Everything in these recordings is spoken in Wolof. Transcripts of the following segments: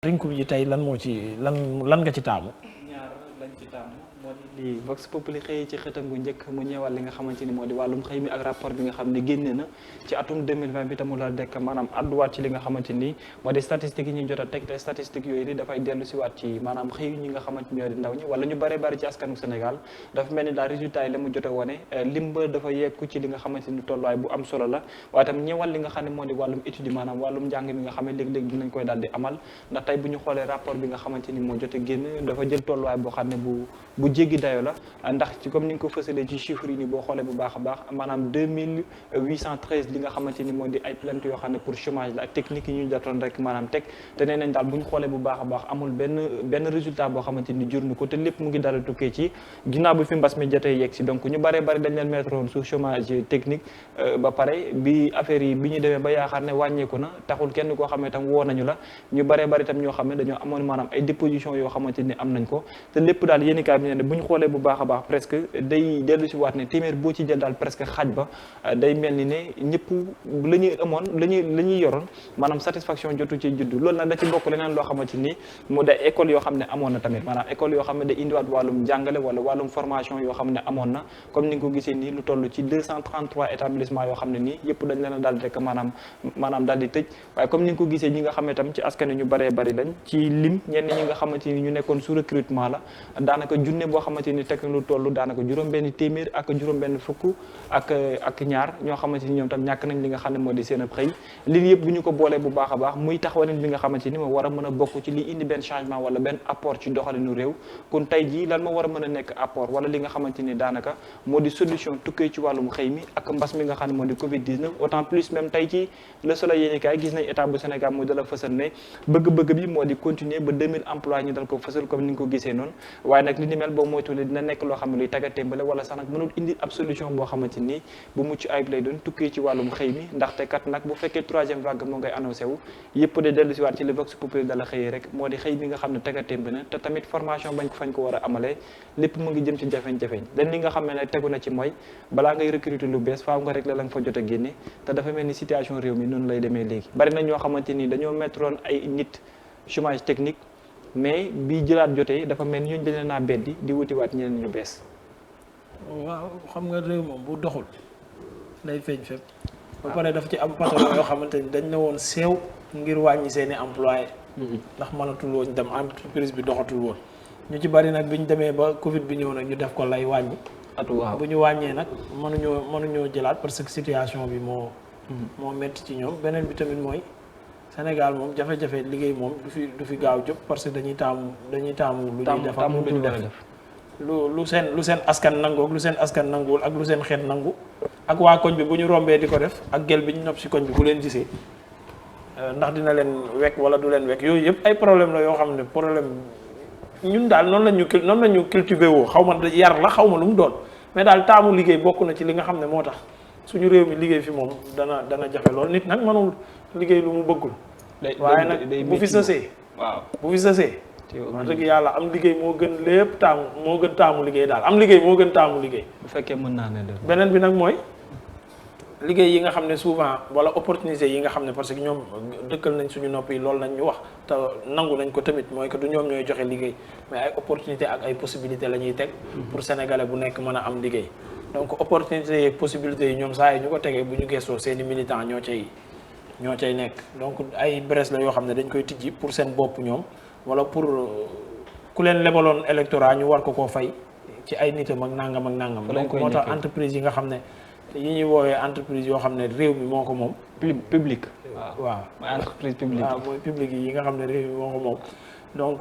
Rinkum ji tey lan moo ci lan nga ci taamu. ñaar lañ ci tàmm moo di lii Vox Populi xëy ci xëtam gu njëkk mu ñëwal li nga xamante ni moo di wàllum xëy mi ak rapport bi nga xam ne génne na ci atum 2020 bi tamu la dekk maanaam adduwaat ci li nga xamante ni moo di statistiques yi ñuy jot a teg te statistiques yooyu di dafay dellu si waat ci maanaam xëy ñi nga xamante ni ñoo di ndaw ñi wala ñu bare bari ci askanu Sénégal dafa mel ni daal résultat yi la mu jot a wone lim ba dafa yekku ci li nga xamante ni tolluwaay bu am solo la waaye tam ñëwal li nga xam ne moo di wàllum étude yi maanaam wàllum njàng mi nga xam ne léeg-léeg dinañ koy daal di amal ndax tey bu ñu xoolee rapport bi nga xamante ni moo jot a génn dafa jël tolluwaay boo xam ne bu jéggi dayo la ndax ci comme ni nga ko fësalee ci chiffres yi ni boo xoolee bu baax a baax maanaam 2813 li nga xamante ni moo di ay plainte yoo xam ne pour chômage la ak technique yi ñu jotoon rek maanaam teg te nee nañ daal bu ñu xoolee bu baax a baax amul benn résultat boo xamante ni jur na ko te lépp mu ngi dara tukkee ci ginnaaw bi fi mbas mi jotee yegg si donc ñu bëree bëri dañ leen mettre woon sous chômage technique ba pare bi affaire yi bi ñu demee ba yaakaar ne wàññeeku na taxul kenn koo xam ne tam woo nañu la ñu bëree bëri tam ñoo xam ne dañoo amoon maanaam ay déposition yoo xamante ni am nañ ko te lépp daal yéenikaay bi ne bu ñu xoolee bu baax a baax presque day dellu si waat ne téeméer boo ci jël daal presque xaaj ba day mel ni ne ñëpp la ñuy amoon la ñuy yoroon maanaam satisfaction jotu ci juddu loolu nag da ci bokk leneen loo xamante ni mu day école yoo xam ne amoon na tamit maanaam école yoo xam ne day indiwaat wàllum jàngale wala wàllum formation yoo xam ne amoon na comme ni nga ko gisee nii lu toll ci 233 établissements yoo xam ne nii yëpp dañ leen a daal di rek maanaam daal di tëj waaye comme ni nga ko gisee ñi nga xam ne tam ci askan ñu bëree bëri lañ ci lim ñenn ñi nga xamante ni ñu nekkoon sous recrutement la daanaka junne boo xamante ni teg lu toll daanaka juróom-benn téeméer ak juróom-benn fukk ak ñaar ñoo xamante ni ñoom tam ñàkk nañ li nga xam ne moo di seen ab xëy lii yëpp bu ñu ko boolee bu baax a baax muy taxawaleen bi nga xamante ni moo war a mën a bokk ci li indi benn changement wala benn apport ci doxalinu réew kon tey jii lan moo war a mën a nekk apport wala li nga xamante ni daanaka moo di solution tukkee ci wàllum xëy mi ak mbas mi nga xam ne moo di Covid 19 autant plus même tey ci Le Soleil yéenekaay gis nañ état bu Sénégal moo dala fësal ne bëgg-bëgg bi moo di continuer ba 2000 emplois ñu dal ko fësal comme ni nga ko gisee noonu waaye nag li ni mel boo moytuwulee dina nekk loo xam ne luy taggatémbale wala sax nag mënul indi ab solution boo xamante ni bu mucc ayib lay doon tukkee ci wàllum xëy mi ndaxte kat nag bu fekkee troisième vague moo ngay annoncé wu yëpp de dellu si waat ci le Vox Populi dala xëyee rek moo di xëy mi nga xam ne taggatémbe na te tamit formation bañ ko fañ ko war a amalee lépp mu ngi jëm ci jafeñ-jafeñ dañ li nga xam ne nag tegu na ci mooy balaa ngay recruter lu bees faaw nga rek la nga fa jot a génne te dafa mel ni situation réew mi noonu lay demee léegi bari na ñoo xamante ni dañoo mettroon ay nit chômage technique mais bi jëlaat jotee dafa mel ni ñooñu dañ leen a beddi di wutiwaat ñeneen ñu bees. waaw xam nga réew moom bu doxul day feeñ fépp. ba pare dafa ci am patron yoo xamante ni dañ ne woon seew ngir wàññi seeni employé ndax mënatul woon dem entreprise bi doxatul woon. ñu ci bari nag bi ñu demee ba Covid bi ñëw nag ñu def ko lay wàññi. waaw bu ñu wàññee nag mënuñoo jëlaat parce que situation bi moo metti ci ñoom beneen bi tamit mooy. Sénégal moom jafe-jafe liggéey moom du fi gaaw jóg parce que dañuy taamu lu ñuy def ak lu dul def lu seen askan nangoog lu seen askan nanguwul ak lu seen xeet nangu ak waa koñ bi bu ñu rombee di ko def ak gel bi ñu nopp si koñ bi bu leen gisee ndax dina leen wekk wala du leen wekk yooyu yëpp ay problème la yoo xam ne problème ñun daal noonu la ñu cultivé woo xaw ma yar la xaw ma lu mu doon mais daal taamu liggéey bokk na ci li nga xam ne moo tax suñu réew mi liggéey fi moom dana jafe lool nit nag mënul liggéey lu mu bëggul waaye nag bu fi sësee wax dëgg yàlla am liggéey moo gën taamu liggéey daal am liggéey moo gën taamu liggéey bu fekkee mën naa ne beneen bi nag mooy liggéey yi nga xam ne souvent wala opportunité yi nga xam ne parce que ñoom dëkkal nañ suñu nopp yi loolu nañ ñu wax te nangu nañ ko tamit mooy que du ñoom ñooy joxe liggéey mais ay opportunité ak ay possibilité la ñuy teg pour sénégalais bu nekk mën a am liggéey donc opportunité yeeg possibilités yi ñoom saa yi ñu ko tegee bu ñu gëstoo seeni militants ñoo cay nekk donc ay brèche la yoo xam ne dañ koy tijji pour seen bopp ñoom wala pour ku leen lebaloon électorat ñu war ko koo fay ci ay nitam ak nangam donc moo tax entreprise yi nga xam ne yi ñuy woowee entreprise yoo xam ne réew mi moo ko moom public waaw entreprise publique waaw mooy public yi nga xam ne réew mi moo ko moom donc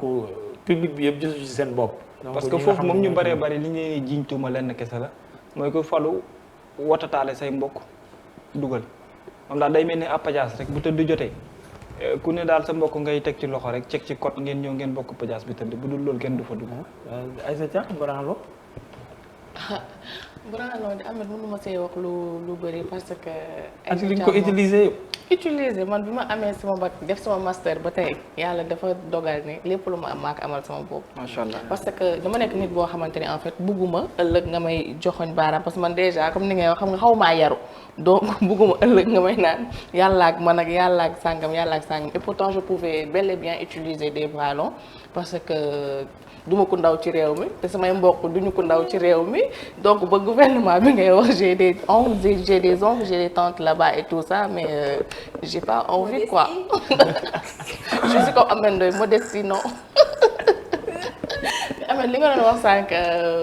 public bi yëpp gisu ci seen bopp parce que foofu moom ñu bëree bëri li ñuy jiiñ tuuma lenn kese la mooy ko falu wotataale say mbokk dugal moom daal day mel ni appajaas rek bu tëdd jotee ku ne daal sa mbokk ngay teg ci loxo rek ceg ci code ngeen ñëw ngeen bokk pajaas bi tëdd bu dul loolu kenn du fa dugg. Aïssata Branlo. Branlo di Ameth mënuma see wax lu bëri parce que. ak li nga ko utiliser yëpp. utiliser man bi ma amee sama bac def sama master ba tey yàlla dafa dogal ne lépp lu ma am maa ko amal sama bopp. macha allah parce que dama nekk nit boo xamante ne en fait bugguma ëllëg nga may joxoñ baaraam parce que man déjà comme ni ngay wax xam nga xaw maa yaru donc bugguma ëllëg nga may naan yàlla ak man ak yàlla ak sàngam et pourtant je pouvais bel et bien utiliser des ballons parce que duma ko ndaw ci réew mi te samay mbokk duñu ko ndaw ci réew mi donc ba gouvernement bi ngay wax j'ai des oncles j'ai des tantes là-bas et tout ça mais j'ai pas envie quoi je suis comme Ameth Ndoye modestie non Ameth li nga doon wax sànq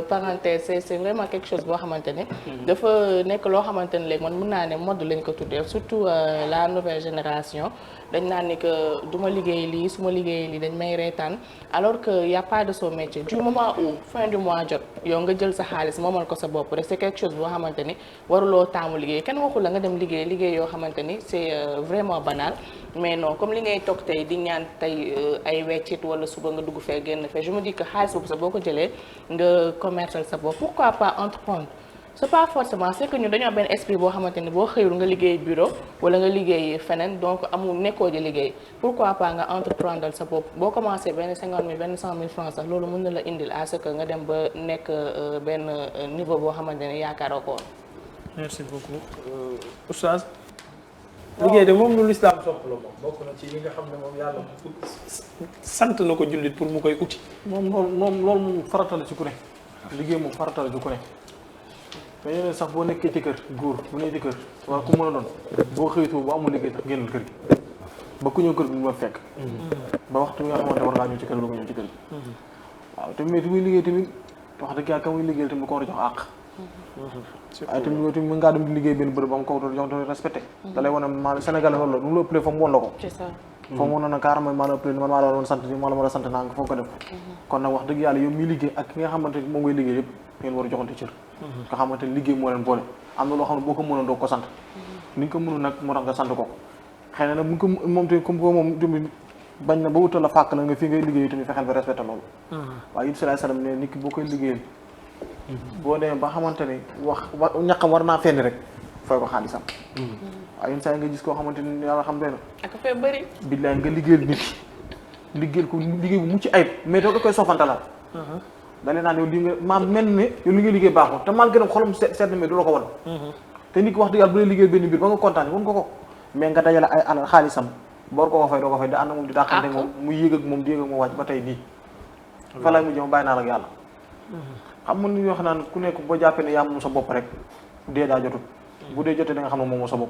parenthèse c'est vraiment quelque chose boo xamante ne dafa nekk loo xamante ne léegi man mën naa ne mode lañ ko tuddee surtout la nouvelle génération dañ naan ni que du ma liggéey lii su ma liggéey lii dañ may reetaan alors que y a pas de son métier du moment où fin du mois jot yow nga jël sa xaalis moomal ko sa bopp rek c'est quelque chose boo xamante ni waruloo taamu liggéey kenn waxul la nga dem liggéey yoo xamante ni c'est vraiment banal mais non comme li ngay toog tey di ñaan tey ay weccit wala suba nga dugg fee génn fee je me dis que xaalis boobu sax boo ko jëlee nga commercial sa bopp pourquoi pas entreprendre c'est pas forcément c'est que ñun dañoo am benn esprit boo xamante ni boo xëyul nga liggéey bureau wala nga liggéey feneen donc amul nekkoo di liggéey pourquoi pas nga entreprendre sa bopp boo commencé benn 50 000 benn 100 000 francs sax loolu mën na la indil à ce que nga dem ba nekk benn niveau boo xamante ne yaakaaroo ko woon. merci beaucoup oustaz. liggéey de moom lu lislaam sopp la moom bokk na ci li nga xam ne moom yàlla sant na ko jullit pour mu koy uti. moom loolu farata la ci ku ne liggéey moom farata la ci ku ne mais yeneen sax boo nekkee ci kër góor bu nekkee ci kër wala ku mën a doon boo xëytoo bu amul liggéey tax génnal kër gi ba ku ñëw kër gi mu la fekk ba waxtu bi nga xamante war ngaa ñëw ci kër gi du ko ñëw ci kër gi waaw tamit muy liggéey tamit wax dëgg yàlla ka muy liggéey tamit ko war a jox àq waaye tamit yow tamit mën ngaa dem di liggéey benn bërëb ba am ko jox tamit respecté da lay wane maa Sénégal loolu la nu mu la ëppalee fa mu woon la ko fa mu woon na carrément maa la ëppalee man maa la woon sant maa la mën a sant naa nga foog ko def kon nag wax dëgg yàlla yow miy liggéey ak ki nga xamante ni moom ngay liggéey yëpp ngeen war a joxante cër nga xamante ni liggéey moo leen boole am na loo xam ne boo ko mënoon doo ko sant ni nga ko mënoon nag moo tax nga sant ko xëy na nag bu ko moom tamit comme moom tamit bañ na ba wutal la fàkk la nga fii ngay liggéey tamit fexeel ba respecté loolu waaye Yonent sallallahu alayhi wasallam ne nit ki boo koy liggéeyal boo demee ba xamante ni wax ñaqam war naa fenn rek fay ko xaalisam waaye yenn saa yi nga gis koo xamante ni yàlla xam benn ak fee bëri billaay nga liggéeyal nit ki liggéeyal ko liggéey bu mucc ayib mais doo ko koy sofantalal da leen naan yow li nga maam mel ne yow li nga liggéey baaxul te malgré xolam seet na mais du la ko wan te nit ki wax dëgg yàlla bu lay liggéey benn mbir ba nga kontaan wan ko mais nga dajale ay alal xaalisam boor ko fay doo ko fay da ànd moom di dàqante moom mu yéeg ak moom di yéeg ak moom wàcc ba tey nii fa lay mujj ma bàyyi naa la ak yàlla xam nga ni ñoo xam naan ku nekk boo jàppee ne yaa moom sa bopp rek dee daa jotut bu dee jotee da nga xam ne moom sa bopp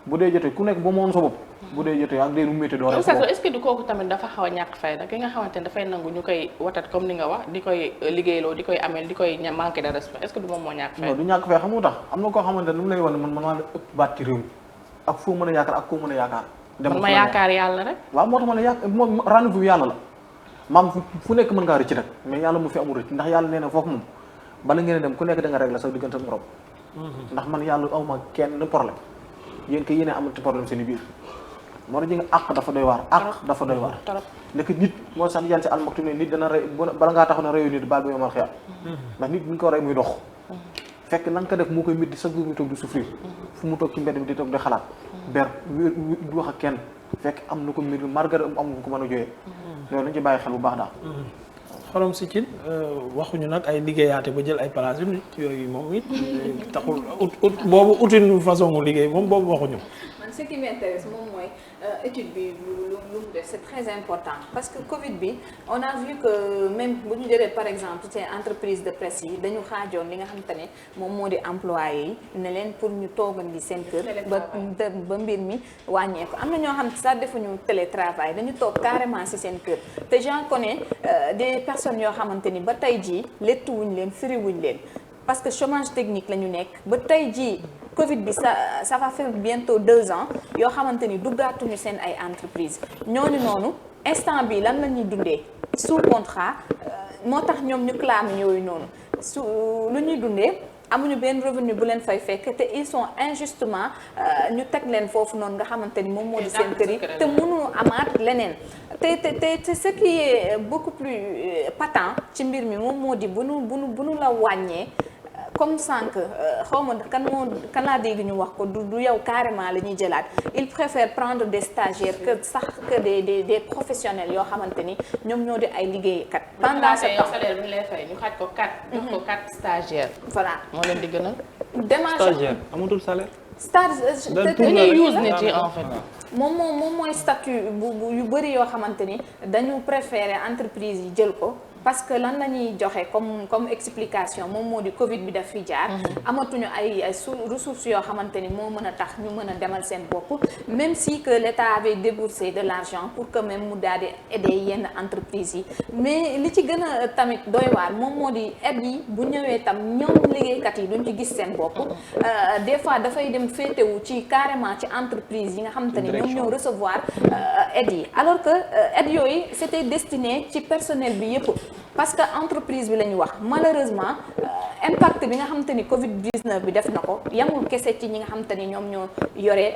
bu dee jotee ku nekk boo moom sa bopp bu dee jotee ak dee lu métti doo rek est-ce que du kooku tamit dafa xaw a ñàkk fayda ki nga xamante ne dafay nangu ñu koy watat comme ni nga wax di koy liggéeyloo di koy ameel di koy manqué de respect est-ce que du moom moo ñàkk fayda non du ñàkk fay xam nga tax am na koo xamante ne lu mu lay wan ne man maa la ëpp baat ci réew mi ak foo mën a yaakaar ak koo mën a yaakaar man ma yaakaar yàlla rek waaw moo tax ma ne yaakaar moom rendez-vous bi yàlla la maam fu nekk mën ngaa rëcc nag mais yàlla mu fi amul rëcc ndax yàlla nee na foofu moom bala ngeen dem ku nekk da nga régler sa diggante morom ndax man yàlla aw ma kenn problème yéen kay yéene amati problème seen i biir moo tax ji nga àq dafa doy waar àq dafa doy waar nekk nit moo sax yàlla si almaktum ne nit dana rey bala ngaa taxaw na reyu nit baal ba yomal xiyam ndax nit bu ñu ko rey muy dox fekk na nga ko def moo koy métti chaque jour mu toog di souffrir fu mu toog ci mbedd bi di toog di xalaat ber du wax ak kenn fekk am na ko mbir margare am ko mën a jooyee loolu nañ ci bàyyi xel bu baax daal xorom si cin waxuñu nag ay liggéeyaate ba jël ay place yu nit yooyu moom it taxul ut boobu utin façon mu liggéey moom boobu waxuñu man ce qui m'intéresse moom mooy étude bi lu mu def c'est très important parce que Covid bi on a vu que même bu ñu jëlee par exemple ci entreprise de presse yi dañu xaajoon li nga xamante ne moom moo di employé yi ne leen pour ñu toogandi seen kër ba mbir mi wàññeeku am na ñoo xam ne sax defuñu télétravail dañu toog carrément ci seen kër te j'en connais des personnes yoo xamante ni ba tey jii lettu wuñ leen firi wuñ leen parce que chômage technique la ñu nekk ba tey jii Covid bi ça va faire bientôt 2 ans yoo xamante ni duggaatuñu seen ay entreprise ñooñu noonu instant bi lan la ñuy dundee sous contrat moo tax ñoom ñu clame yooyu noonu lu ñuy dundee amuñu benn revenu bu leen fay fekk te ils sont injustement ñu teg leen foofu noonu nga xamante ni moom moo di seen kër yi te mënu amaat leneen te ce qui est beaucoup plus patent ci mbir mi moom moo di bu nu la wàññee comme sànq xaw ma kan laa dégg ñu wax ko du yow carrément la ñuy jëlaat il préfère prendre des stagiaires que des professionnels yoo xamante ni ñoom ñoo di ay liggéeykat. pendant ce temps salaire bi ñu lay fay ñu xaaj ko 4. jox ko 4 stagiaires. voilà moo leen di gënal. démarche stagiaire amatul salaire. dañuy use nit yi en fait. moom mooy statut bu yu bëri yoo xamante ni dañu préférer entreprise yi jël ko parce que lan la ñuy joxe comme explication moom moo di Covid bi daf fi jaar. amatuñu ay ressources yoo xamante ni moo mën a tax ñu mën a demal seen bopp même si que l'État avait déboursé de l'argent pour que même mu daal di aider yenn entreprises yi mais li ci gën a tamit doy waar moom moo di aide yi bu ñëwee tam ñoom liggéeykat yi duñ ci gis seen bopp des fois dafay dem féetewu ci carrément ci entreprise yi nga xamante ni ñoom ñoo recevoir aide yi alors que aide yooyu c'était destiné ci personnel bi yëpp parce que entreprise bi la ñu wax malheureusement impact bi nga xamante ni Covid 19 bi def na ko yamul kese ci ñi nga xamante ni ñoom ñoo yore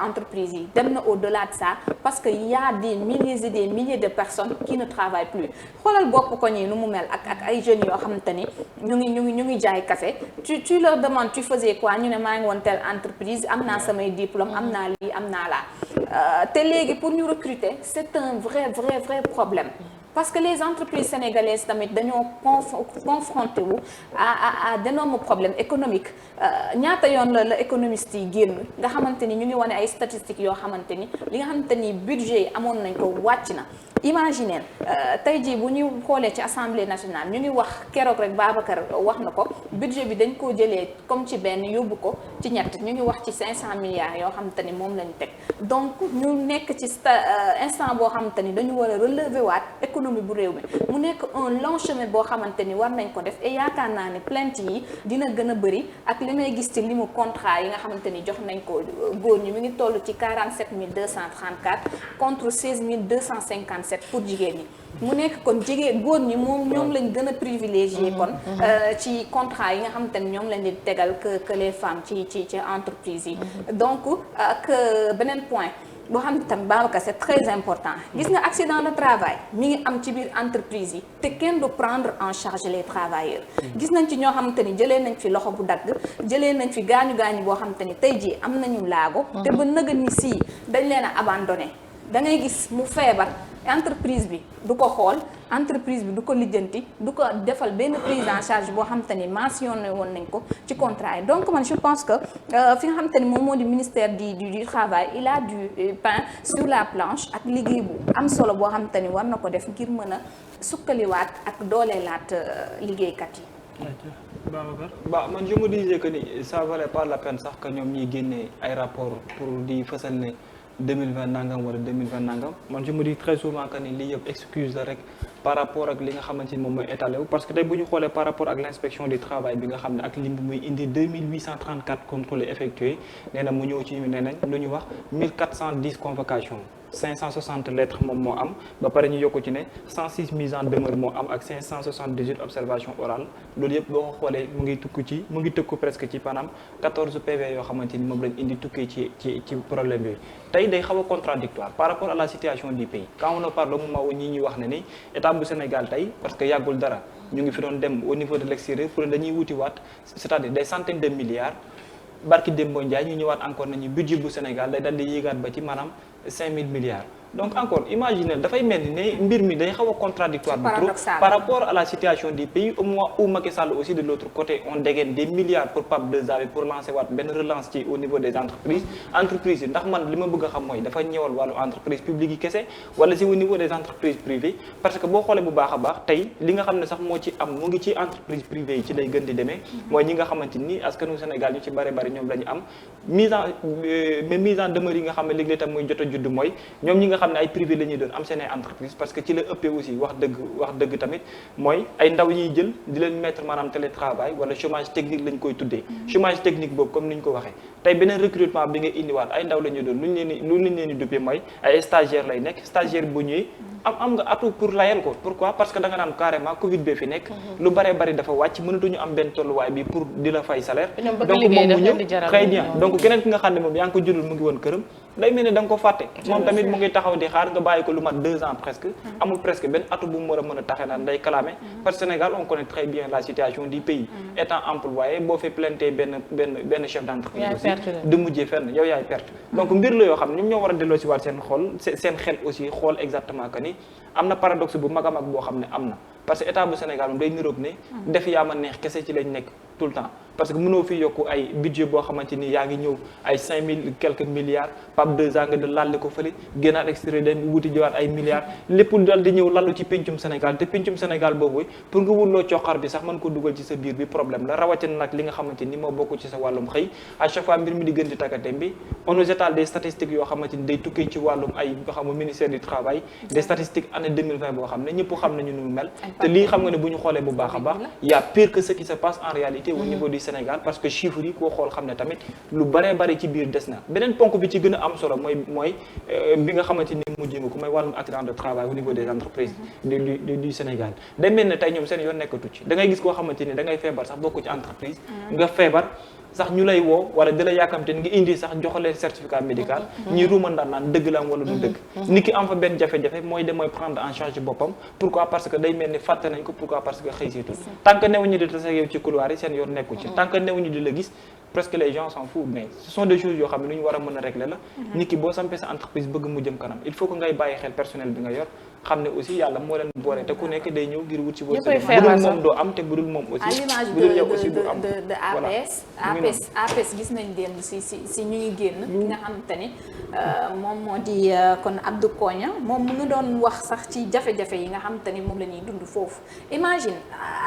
entreprise yi dem na au-delà de ça parce que y a des milliers et des milliers de personnes qui ne travaillent plus xoolal bopp ko ñi nu mu mel ak ay jeunes yoo xamante ni ñu ngi jaay café tu leur demandes tu faisais quoi ñu ne maa ngi woon telle entreprise am naa samay diplôme am naa lii am naa laa te léegi pour ñu recruter c'est un vrai problème. Parce que les entreprises sénégalaises tamit dañoo confronté wu à d'énormes problèmes économiques ñaata yoon la économistes yi génn nga xamante ni ñu ngi wane ay statistiques yoo xamante ni li nga xamante ni budget yi amoon nañ ko wàcc na. Imaginez tey jii bu ñu xoolee ci assemblée nationale ñu ngi wax keroog rek Babacar wax na ko budget bi dañ koo jëlee comme ci benn yóbbu ko ci ñett ñu ngi wax ci 500 milliards yoo xamante ni moom lañu teg donc ñu nekk ci instant boo xamante ni dañu war a relever waat économie bu réew mi mu nekk un long chemin boo xamante ni war nañ ko def et yaakaar naa ne plainte yi dina gën a bëri ak li may gis ci limu contrat yi nga xamante ni jox nañ ko góor ñi mi ngi toll ci 47 234 contre 16 257 pour jigéen ñi mu nekk kon góor ñi ñoom lañ gën a privilégié kon ci contrat yi nga xamante ni ñoom lañ di tegal que les femmes ci entreprise yi donc ak beneen point boo xam ne tam Babacar c'est très important gis nga accident de travail mi ngi am ci biir entreprise yi te kenn du prendre en charge les travailleurs gis nañ ci ñoo xamante ni jëlee nañ fi loxo bu dagg jëlee nañ fi gaañu boo xamante ni tey jii am nañu laago te ba nëga ni sii dañ leen a abandonné da ngay gis mu feebar entreprise bi du ko xool entreprise bi du ko lijjanti du ko defal benn prise en charge boo xamante ni mentionné woon nañ ko ci contrat yi donc man je pense que fi nga xamante ni moom moo di ministère du travail il a du pain sur la planche ak liggéey bu am solo boo xamante ni war na ko def ngir mën a sukkaliwaat ak dooleelaat liggéeykat yi. Bah man je me disais que ni ça valait pas la peine sax que ñoom ñuy génnee ay rapport pour di fësal ne 2020 nangam wala 2020 nangam man je me dis très souvent que ni lii yëpp excuse la rek par rapport ak li nga xamante ni moom mooy étalé wu parce que tey bu ñu xoolee par rapport ak l'inspection du travail bi nga xam ne ak lim bi muy indi 2834 contrôles effectués nee na mu ñëw ci nee nañ lu ñu wax 1410 convocations 560 lettres moom moo am ba pare ñu yokku ci ne 106 mises en demeure moo am ak 578 observations orales loolu yëpp boo ko xoolee mu ngi tëkku presque ci maanaam 14 PV yoo xamante ni moom lañ indi tukkee ci problème yooyu tey day xaw a contradictoire par rapport à la situation du pays quand on parle au moment où ñuy wax ne ni état bu Sénégal tey parce que yàggul dara ñu ngi fi doon dem au niveau de l'extérieur pour dañuy wutiwaat c'est-à-dire des centaines de milliards barki Dembo Ndiaye ñu ñëwaat encore nañu budget bu Sénégal day dal di yéegaat ba ci maanaam 5000 milliards donc encore imaginez dafay mel ni ne mbir mi day xaw a contradictoire bu trop par rapport à la situation du pays au moment où Macky Sall aussi de l'autre côté on dégaine des milliards pour PAP 2A bi pour lancer waat benn relance ci au niveau des entreprises yi ndax man li ma bëgg a xam mooy dafa ñëwal wàllu entreprise publique yi kese wala si au niveau des entreprises privées parce que boo xoolee bu baax a baax tey li nga xam ne sax moo ci am mu ngi ci entreprise privée yi ci lay gën di demee mooy ñi nga xamante ni askanu Sénégal ñu ci bari ñoom la ñu am mise en demeure yi nga xam ne léegi tam muy jot a judd mooy ñoom ñi nga xam ne ay privé la ñuy doon am seen ay entreprise parce que ci la ëppee aussi wax dëgg tamit mooy ay ndaw ñuy jël di leen mettre maanaam télétravail wala chômage technique lañ koy tuddee chômage technique boobu comme ni ñu ko waxee tey beneen recrutement bi nga indiwaat ay ndaw la ñu doon lu ñu leen di duppee mooy ay stagiaire lay nekk stagiaire bu ñëwee am nga atout pour layal ko pourquoi parce que da nga naan carrément Covid bi fi nekk lu bare bari dafa wàcc mënatuñu am benn tolluwaay bi pour di la fay salaire donc moom mu ñëw très bien donc keneen ki nga xam ne moom yaa ngi ko jëlul mu ngi woon këram day mel ne da nga ko fàtte moom tamit mu ngi taxaw di xaar nga bàyyi ko lu mat 2 ans presque amul presque benn atout bu mu war a mën a taxe naan day clamé parce que Sénégal on connaît très bien la situation du pays étant employé boo fi planté benn chef d'entreprise aussi du mujjee fenn yow yaay perte donc mbir la yoo xam ne ñoom ñoo war a delloo si waat seen xel aussi xool exactement que ni am na paradoxe bu mag a mag boo xam ne am na parce que état bu Sénégal moom day niroog ne def yaa ma neex kese ci lañ nekk tout le temps parce que mënoo fi yokku ay budget boo xamante ni yaa ngi ñëw ay 5000 quelques milliards par 2 ans nga de lalli ko fële génnaat extérieur dem wuti jiwaat ay milliards lépp dal di ñëw lallu ci pencum Sénégal te pencum Sénégal boobu pour nga wutloo coxar bi sax mën ko dugal ci sa biir bi problème la rawatina nag li nga xamante ni moo bokk ci sa wàllum xëy à chaque fois mbir mi di gën di tàggatem bi on nous étale des statistiques yoo xamante ni day tukkee ci wàllum ay nga xam ministère du travail des statistiques année 2020 boo xam ne ñëpp xam nañu nu mu mel te lii xam nga ne bu ñu xoolee bu baax a baax y a pire que ce qui se passe en réalité au niveau du Sénégal parce que chiffres yi koo xool xam ne tamit lu baree bari ci biir des na beneen ponk bi ci gën a am solo mooy bi nga xamante ni mujj nga ko mooy wàllum accident de travail au niveau des entreprises du Sénégal day mel ne tey ñoom seen yoon nekkatu ci da ngay gis koo xamante ni da ngay feebar sax bokk ci entreprise nga feebar sax ñu lay woo wala di la yàkkamte nga indi sax joxalee certificat médical ñi ruumandaan naan dëgg la am wala du dëgg nit ki am fa benn jafe-jafe mooy prendre en charge boppam pourquoi parce que day mel ni fàtte nañ ko pourquoi parce que xëy siitul tant que new ñu di tase yow ci couloir yi seen yoon nekku ci tant que new ñu di la gis presque les gens s'en foutent mais ce sont des choses yoo xam ne lu ñu war a mën a régler la nit ki boo sampee sa entreprise bëgg mu jëm kanam il faut que ngay bàyyi xel personnel bi nga yor xam ne aussi yàlla moo leen boole te ku nekk day ñëw ngir wut ci wërsëg bu dul moom doo am te bu dul moom aussi bu dul yow aussi du am de APS gis nañ démb si ñu ngi génn ki nga xamante ni moom moo di kon Abdou Koña moom mu ngi doon wax sax ci jafe-jafe yi nga xamante ni moom la ñuy dund foofu imagine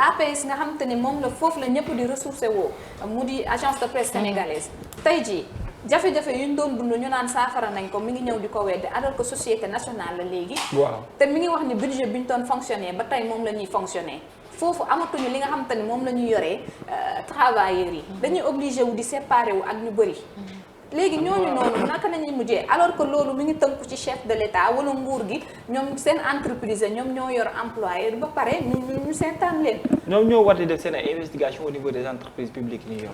APS nga xamante ni moom la foofu la ñëpp di ressourcé woo mu di agence de presse sénégalaise tey jii jafe-jafe yu ñu doon dund ñu naan saafara nañ ko mi ngi ñëw di ko weddi alors que société nationale la léegi te mi ngi wax ni budget bi ñu doon fonctionner ba tey moom la ñuy fonctionner foofu amatuñu li nga xamante ni moom la ñuy yoree travailleurs yi dañuy obligé wu di séparer wu ak ñu bëri léegi ñooñu noonu naka nañuy mujjee alors que loolu mi ngi tënku ci chef de l'État wala nguur gi ñoom seen entreprise ñoom ñoo yor employé ba pare ñu seetaan leen ñoom ñoo war di def seen ay investigation au niveau des entreprises publiques yi ñuy yor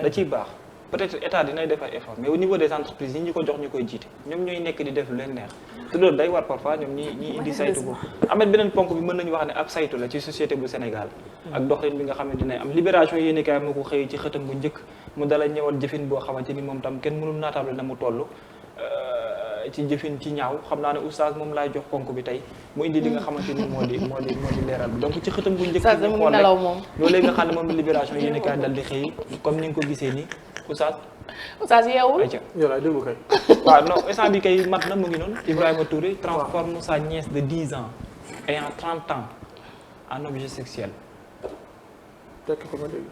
da ciy baax peut-être état dinay def ay effort mais au niveau des entreprises yi ñu ko jox ñu koy jiite ñoom ñooy nekk di def lu leen neex te loolu day war parfois ñoom ñi indi saytu ko amet beneen ponk bi mën nañu wax ne ab saytu la ci société bu Sénégal ak doxalin bi nga xam ne dina am libération yéeni kaay moo ko xëy ci xëtam bu njëkk mu dala ñëwal jëfin boo xamante ni moom tam kenn mënul naatable na mu toll ci jëfin ci ñaaw xam naa ne oustaz moom laay jox ponk bi tey mu indi li nga xamante ni moo di leeral bi donc ci xëtam bu njëkk ñu xool rek loolu nga xam ne moom libération yéeni kaay dal di xëy comme ni nga ko gisee ni Oustaz yeewul yow déglu kay waaw non instant bi kay mat na mu ngi noonu Ibrahima Touré transforme sa nièce de 10 ans ayant 30 ans en objet sexuel tekk ko ma dégg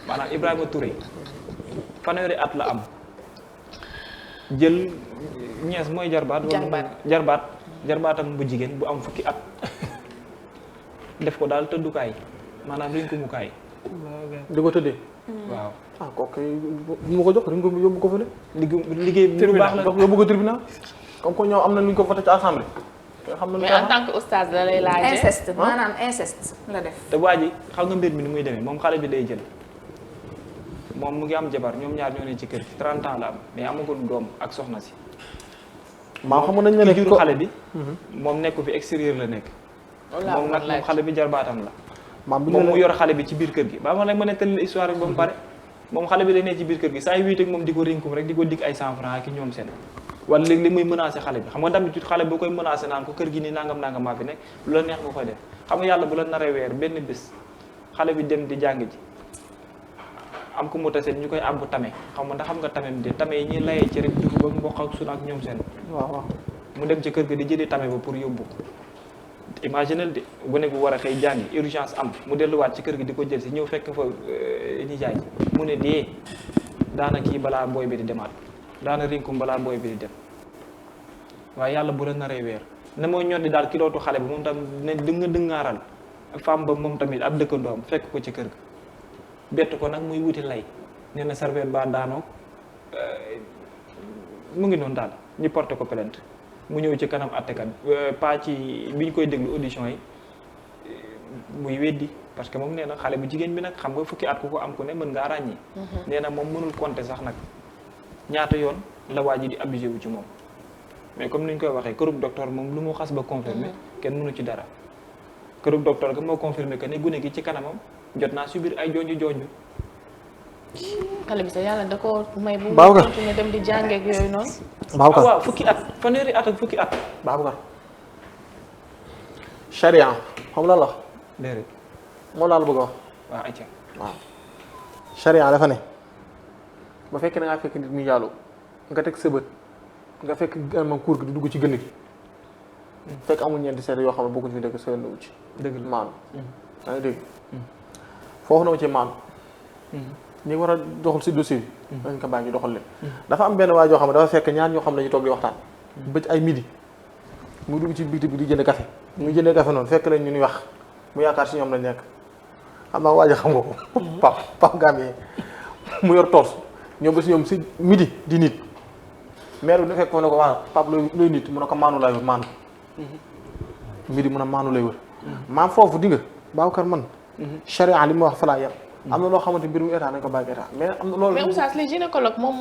maanaam Ibrahima Touré fanweeri at la am jël nièce mooy jarbaatam bu jigéen bu am fukki at def ko daal tëddukaay maanaam riñ ko mukaay di ko tëddee waaw kooku bu ma ko jox dañ ko yóbbu ko fële. liggéey lu baax la yóbbu ko tribunal comme que ñoom am na lu ñu ko voté ci assemblée. xam na mais en tant que oustaz da lay laajee. inceste maanaam inceste la def. te waa ji xam nga mbir mi ni muy demee moom xale bi day jël moom mu ngi am jabar ñoom ñaar ñoo ne ci kër 30 ans la am mais amagul doom ak soxna si. maa xam nañ ne ki jur xale bi. moom nekku fi extérieur la nekk. moom nag moom xale bi jarbaatam la. moom mu yor xale bi ci biir kër gi ba ma ne ma nettali histoire bi ba mu pare moom xale bi day ne ci biir kër gi saa yu wéet ak moom di ko rinkum rek di ko dig ay 100 francs ki ñoom seen wala léegi li muy menacé xale bi xam nga d'habitude xale boo koy menacé naan ko kër gi nii nangam maa fi nekk lu la neex nga koy def xam nga yàlla bu la naree weer benn bés xale bi dem di jàng ji am ko mu tasee ñu koy àbbu tame xam nga ndax xam nga tame bi de tame yi ñuy layee ci rek dugub ak mboq ak suuna ak ñoom seen waaw mu dem ci kër ga di jëli tame ba pour yóbbu imaginel de gone gu war a xëy jàngi urgence am mu delluwaat ci kër gi di ko jël si ñëw fekk fa nijaay mu ne dee daana kii balaa booy bi di demaat daana rinkum balaa booy bi di dem waaye yàlla bu la naree weer ne mooy ñor di daal kilootu xale bi moom tam ne dëngaaral femme ba moom tamit ab dëkkandoom fekk ko ci kër ga bett ko nag muy wuti lay nee na serviette ba daanoo mu ngi noonu daal ñu porté ko plainte mu ñëw ci kanam àttekat pas ci bi ñu koy déglu audition yi muy weddi parce que moom nee na xale bu jigéen bi nag xam nga fukki at ku ko am ku ne mën ngaa ràññee. nee na moom mënul compter sax nag ñaata yoon la waa ji di abusé wu ci moom mais comme ni ñu koy waxee kërug docteur moom lu mu xas ba confirmé kenn mënu ci dara kërug docteur ga moo confirmé que ne gune gi ci kanamam jot naa subir ay jonju xale bi sax yàlla da ko may bu Babacar continuer dem di jàngeeg yooyu noonu. Babacar waaw fukki at fanweeri at ak fukki at. Babacar charia xam lan la déedéet moo laa la bëgg a wax waaw ayca. waaw charia dafa ne ba fekkee da ngaa fekk nit muy yàllu nga teg sa bët nga fekk moom kuur gi di dugg ci gën gi fekk amul ñeenti seede yoo xam ne bokkuñ fi dëkk seen wu ci dëgg la maanu yaa ngi dégg foofu na ma ci maanu ñi war a doxal si dossier bi dañ ko bàyyi ñu doxal leen dafa am benn waay joo xam ne dafa fekk ñaar ñoo xam ne ñu toog di waxtaan bëj ay midi mu dugg ci biti bi di jënd café muy jëndee café noonu fekk lañ ñu ñuy wax mu yaakaar si ñoom lañ nekk xam naa waaj a xam nga ko pap Gambie mu yor toos ñoom ba si ñoom si midi di nit maire bi da fekk foofu ne ko waa pap looy nit mun a ko maanu lay wër maanu midi mun a maanu lay wër maam foofu di nga Babacar man charia li mu wax falaa yam am na loo xamante mbir mu état nañ ko bàyyi état mais am na loolu mais oustaz li gynécologue moom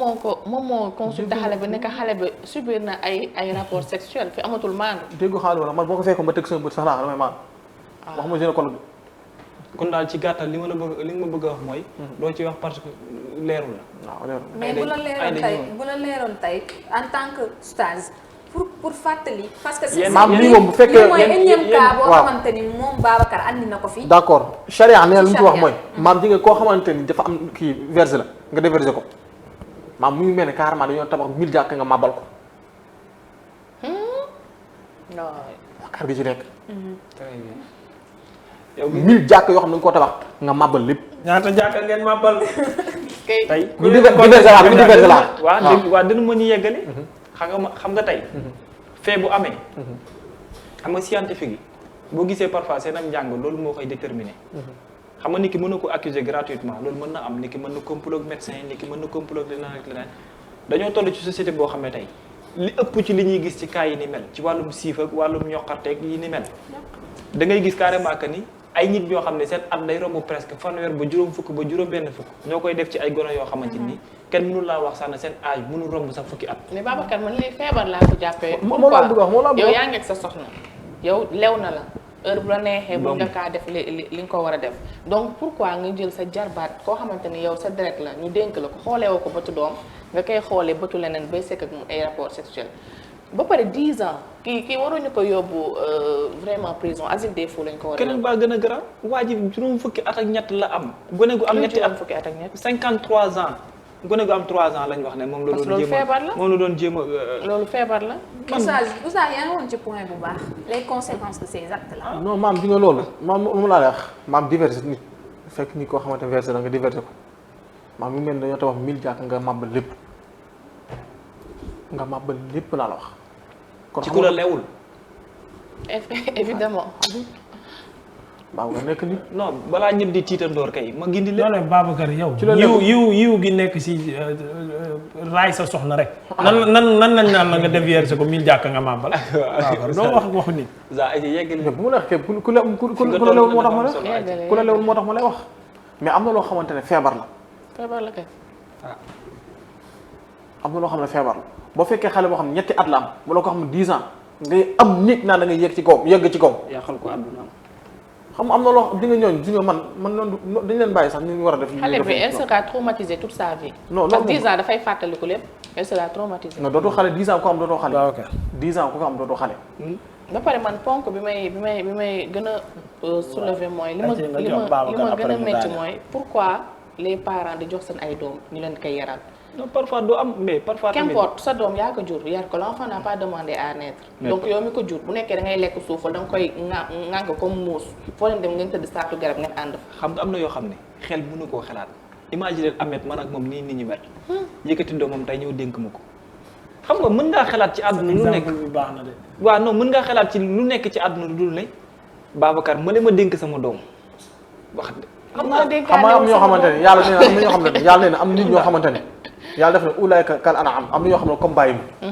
moo consulté xale bi ne xale bi subir na ay rapport sexuel fi amatul maandu. déggu xaalis wala man boo ko fekkoon ma teg sama bët sax laa damay maanu wax ma gynécologue bi kon daal ci gàttal li ma bëgg a wax mooy. doo ci wax parce que leerul la. waaw leer mais bu la leeroon tey en tant que stage pour fàttali. parce que c'est maam lii moom bu fekkee mooy énième cas boo xamante ni moom Babacar andi na ko fi. d' accord charia nee na lu ñu ko wax mooy. maam ji nga koo xamante ni dafa am kii verse la nga déverser ko maam mu ngi mel ne carrément dañoo tabax 1000 jàkk nga màbbal ko. non. kar gi ci nekk. très bien. yow 1000 jàkk yoo xam ne dañu koo tabax nga màbbal lépp. ñaata jàkka ngeen màbbal. tey ñu diverser la waaw dina ma ñu yeggale. xam nga tey. fee bu amee. xam nga scientifique yi boo gisee parfois seen am njàng loolu moo koy déterminer. xam nga nit ki mën na ko accuser gratuitement loolu mën na am nit ki mën na complot ak médecin nit ki mën na complot ak leneen ak leneen dañoo toll ci société boo xam ne tey li ëpp ci li ñuy gis ci cas yi ni mel ci wàllum siif ak wàllum ñoqarteeg yi ni mel da ngay gis carrément que ni ay nit ñoo xam ne seen at day romb presque fanweer ba juróom fukk ba juróom benn fukk ñoo koy def ci ay gono yoo xamante ni kenn mënul laa wax sax na seen âge mënul romb sax fukki at. mais Babacar man lii feebar laa ko jàppee. moo la bëgg a wax moo la bëgg a yow wax yaa ngi ak sa soxna yow lew na la heure bu la neexee bu nga kaa def li nga ko war a def donc pourquoi nga jël sa jarbaat koo xamante ni yow sa deret la ñu dénk la ko xoolee woo ko bëtu doom nga koy xoolee bëtu leneen bay sekk ak moom ay rapport sexuel ba pare 10 ans kii waruñu ko yóbbu vraiment prison asile des fous lañ ko war a keneen baa gën a garaaw waa ji juróom fukki at ak ñett la am gone gu am ñetti at fukki at ak ñett 53 ans gone gu am 3 ans lañ wax ne moom la doon jéem a moom la doon jéem a loolu feebar la Oustaz yaa ngi woon ci point bu baax les conséquences de ces actes là. non maam di nga loolu maam moom laa lay wax maam diverser nit fekk nit koo xamante ne verser la nga diverser ko maam mu mel ne dañoo tabax 1000 jàkk nga màbbal lépp laa la wax. kon ci ku la lewul. évidemment. waaw nga nekk nit. non balaa ñëpp di tiitandoor kay ma gindi leen. non Babacar yow. ci la yiw gi nekk si raay sa soxna rek. nan lañ naan la nga déverser ko 1000 jàkk nga màbbal. waaw doo wax waxu nit. za ay yeggali bu mu la wax ku la lewul moo tax ma lay ku la lewul moo tax ma lay wax mais am na loo xamante ne feebar la. feebar la kay. am na loo xam ne feebar la boo fekkee xale boo xam ne ñetti at la am wala ko xam ne 10 ans ngay am nit naan da ngay yegg ci kaw yàqal ko àdduna xam am na loo di nga ñooñ di nga man noonu dañu leen bàyyi sax ñu war a def. xale bi elle sera traumatisée toute sa vie. non parce que 10 ans dafay fàttaliku lépp elle sera traumatisée. non dootoo xale 10 ans ko am dootoo xale. waaw ok 10 ans ku ko am dootoo xale. ba pare man ponk bi may gën a soulever mooy. li ma gën a métti mooy pourquoi les parents di jox seen ay doom ñu leen koy yaral. non parfois du am mais parfois tamit qu'importe sa doom yaa ko jur yar ko l'enfant n'a pas demandé à naître. donc yow mi ko jur bu nekkee da ngay lekk suufal da nga koy ŋànk comme muus foo leen dem ngeen tëdd saatu garab ngeen ànd fa. xam nga am na yoo xam ne xel mënu koo xalaat imaginer Ameth man ak moom nii nit ñi mel yëkkati doomam tey ñëw dénk ma ko xam nga mën ngaa xalaat ci àdduna lu nekk bi baax na de. waaw non mën ngaa xalaat ci lu nekk ci àdduna lu dul ne Babacar ma dénk sama doom wax xam nga am ñoo xamante ne yàlla nee na am na ñoo xamante ne yàlla nee na am nit ñoo xamante ne yàlla def na ulaayka kal an'am am na ñoo xam ne comme bàyyi ma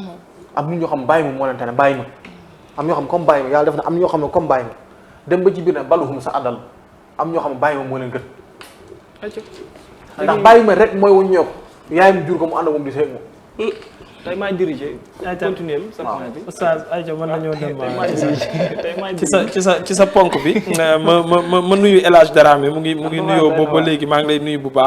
am nit ñoo xam ne bàyyi ma moo leen tane bàyyi ma am ñoo xam ne comme bàyyi ma yàlla def na am ñoo xam ne comme bàyyi ma dem ba ci biir ne baluhum sa àndal am ñoo xam ne bàyyi ma moo leen gën ndax bàyyi ma rek mooy wuññeeku yaay mu jur ko mu ànd moom di seeg moom tey maa dirigé. continuer sa point bi. Oustaz Aïcha mën nañoo dem tey ci sa ponk bi ma nuyu El Hadj Darame mu ngi nuyoo boobu ba léegi maa ngi lay nuyu bu baax